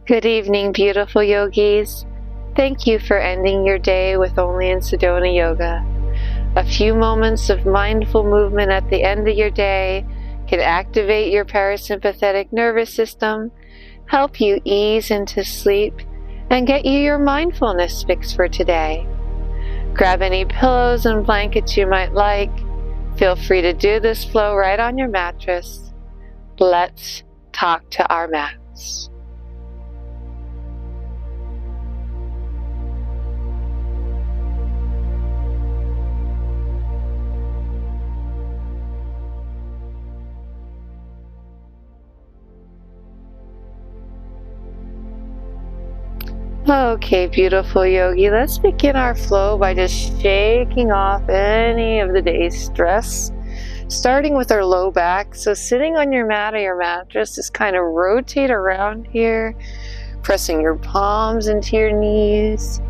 Good evening, beautiful yogis. Thank you for ending your day with only in Sedona Yoga. A few moments of mindful movement at the end of your day can activate your parasympathetic nervous system, help you ease into sleep, and get you your mindfulness fix for today. Grab any pillows and blankets you might like. Feel free to do this flow right on your mattress. Let's talk to our mats. Okay, beautiful yogi, let's begin our flow by just shaking off any of the day's stress, starting with our low back. So sitting on your mat or your mattress, just kind of rotate around here, pressing your palms into your knees,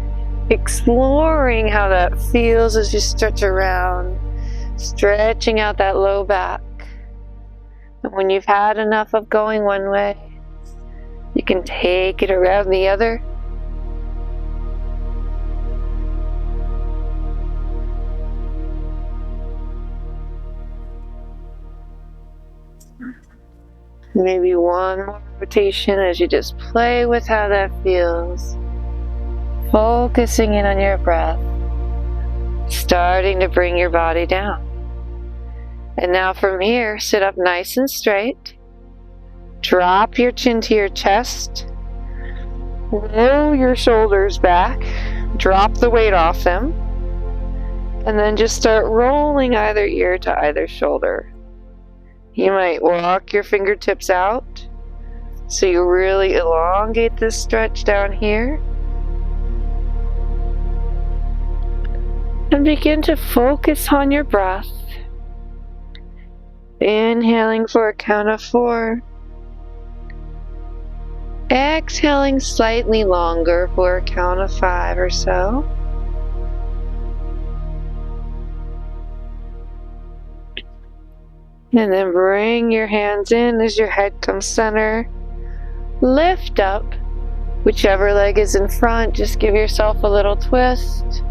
exploring how that feels as you stretch around, stretching out that low back. And when you've had enough of going one way, you can take it around the other. Maybe one more rotation as you just play with how that feels. Focusing in on your breath. Starting to bring your body down. And now from here, sit up nice and straight. Drop your chin to your chest. Roll your shoulders back. Drop the weight off them. And then just start rolling either ear to either shoulder. You might walk your fingertips out, so you really elongate this stretch down here. And begin to focus on your breath. Inhaling for a count of 4. Exhaling slightly longer for a count of 5 or so. And then bring your hands in as your head comes center. Lift up. Whichever leg is in front, just give yourself a little twist.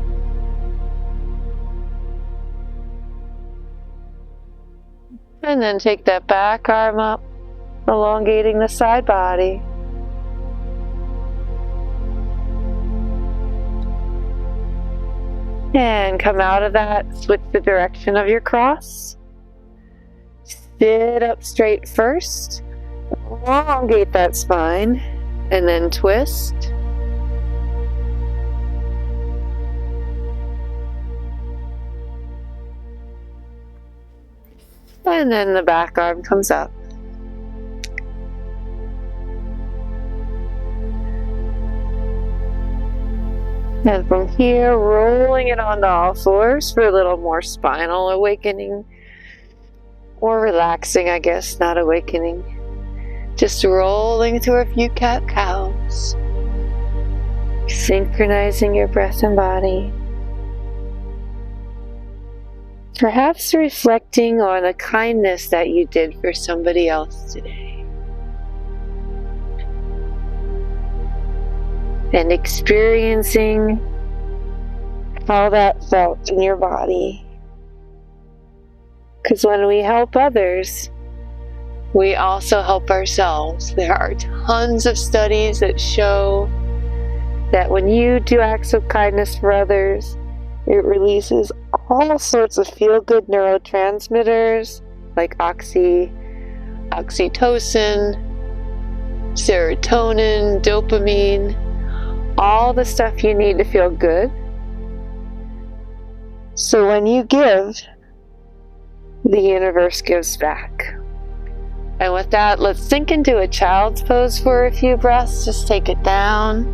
And then take that back arm up, elongating the side body. And come out of that, switch the direction of your cross. Sit up straight first, elongate that spine, and then twist. And then the back arm comes up. And from here, rolling it onto all fours for a little more spinal awakening. Or relaxing, I guess, not awakening. Just rolling through a few cat-cows. Synchronizing your breath and body. Perhaps reflecting on a kindness that you did for somebody else today. And experiencing how that felt in your body. Because when we help others, we also help ourselves. There are tons of studies that show that when you do acts of kindness for others, it releases all sorts of feel-good neurotransmitters like oxytocin, serotonin, dopamine, all the stuff you need to feel good. So when you give, the universe gives back. And with that, let's sink into a child's pose for a few breaths. Just take it down.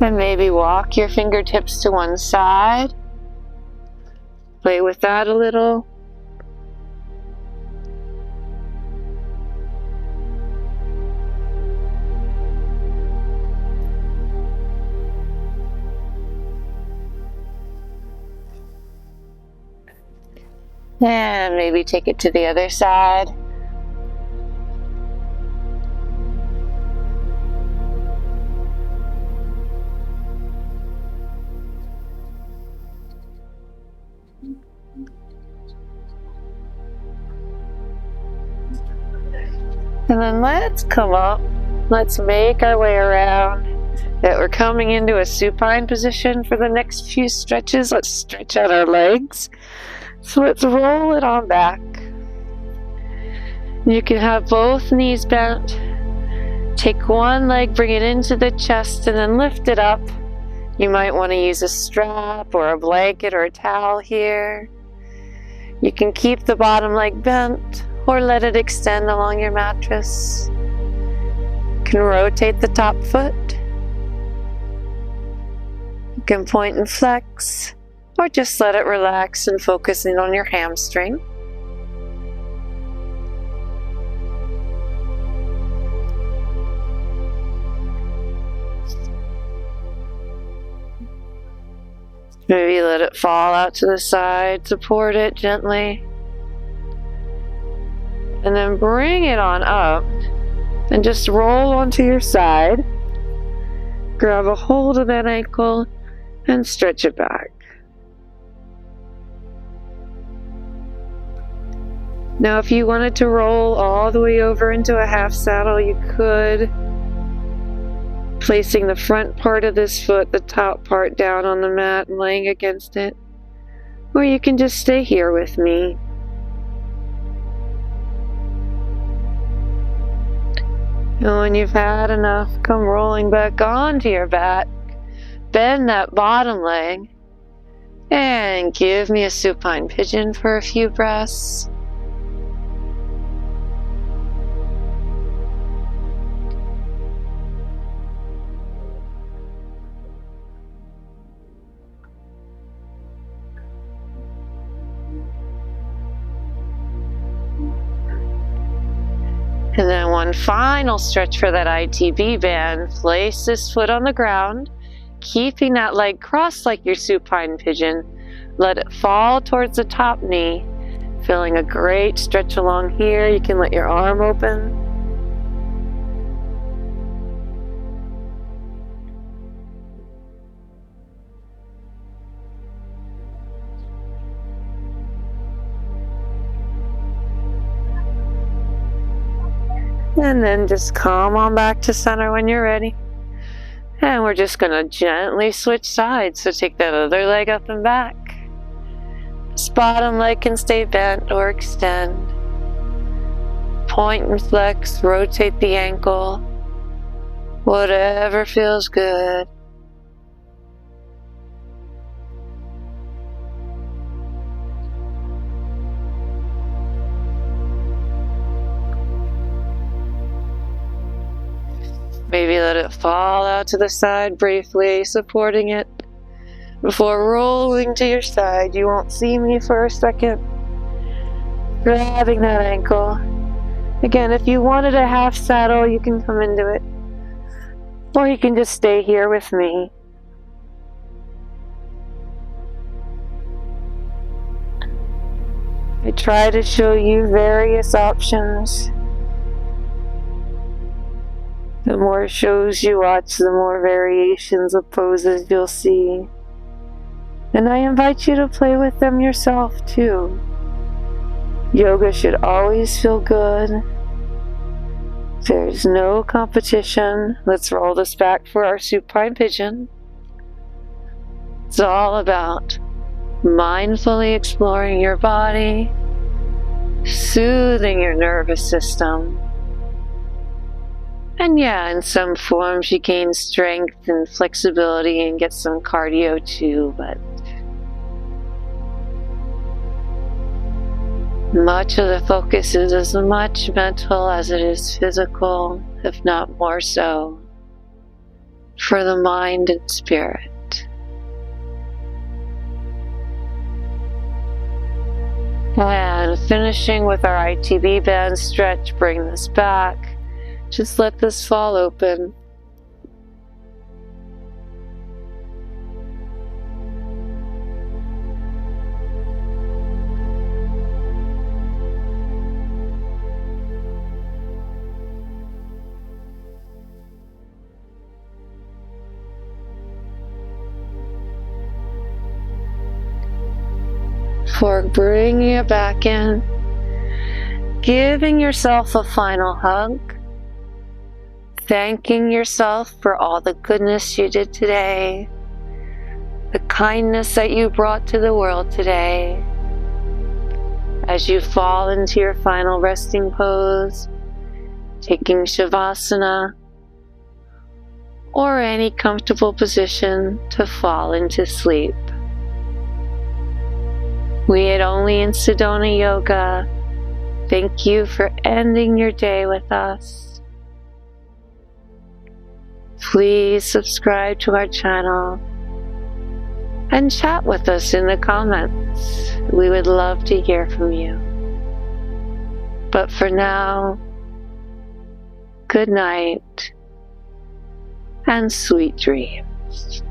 And maybe walk your fingertips to one side. Play with that a little. And maybe take it to the other side. And then let's come up. Let's make our way around. That we're coming into a supine position for the next few stretches. Let's stretch out our legs. So let's roll it on back. You can have both knees bent. Take one leg, bring it into the chest, and then lift it up. You might want to use a strap or a blanket or a towel here. You can keep the bottom leg bent or let it extend along your mattress. You can rotate the top foot. You can point and flex, or just let it relax and focus in on your hamstring. Maybe let it fall out to the side, support it gently. And then bring it on up and just roll onto your side. Grab a hold of that ankle and stretch it back. Now if you wanted to roll all the way over into a half saddle, you could. Placing the front part of this foot, the top part, down on the mat and laying against it. Or you can just stay here with me. And when you've had enough, come rolling back onto your back. Bend that bottom leg. And give me a supine pigeon for a few breaths. And then one final stretch for that ITB band. Place this foot on the ground, keeping that leg crossed like your supine pigeon. Let it fall towards the top knee. Feeling a great stretch along here. You can let your arm open. And then just come on back to center when you're ready. And we're just going to gently switch sides. So take that other leg up and back. This bottom leg can stay bent or extend. Point and flex, rotate the ankle. Whatever feels good. Maybe let it fall out to the side briefly, supporting it. Before rolling to your side, you won't see me for a second. Grabbing that ankle. Again, if you wanted a half saddle, you can come into it. Or you can just stay here with me. I try to show you various options. The more shows you watch, the more variations of poses you'll see. And I invite you to play with them yourself too. Yoga should always feel good. There's no competition. Let's roll this back for our supine pigeon. It's all about mindfully exploring your body, soothing your nervous system. And yeah, in some forms you gain strength and flexibility and get some cardio too, but much of the focus is as much mental as it is physical, if not more so, for the mind and spirit. And finishing with our ITB band stretch, bring this back. Just let this fall open. before bringing it back in, giving yourself a final hug, thanking yourself for all the goodness you did today, the kindness that you brought to the world today. As you fall into your final resting pose, taking Shavasana or any comfortable position to fall into sleep. We at Only in Sedona Yoga thank you for ending your day with us. Please subscribe to our channel and chat with us in the comments. We would love to hear from you. But for now, good night and sweet dreams.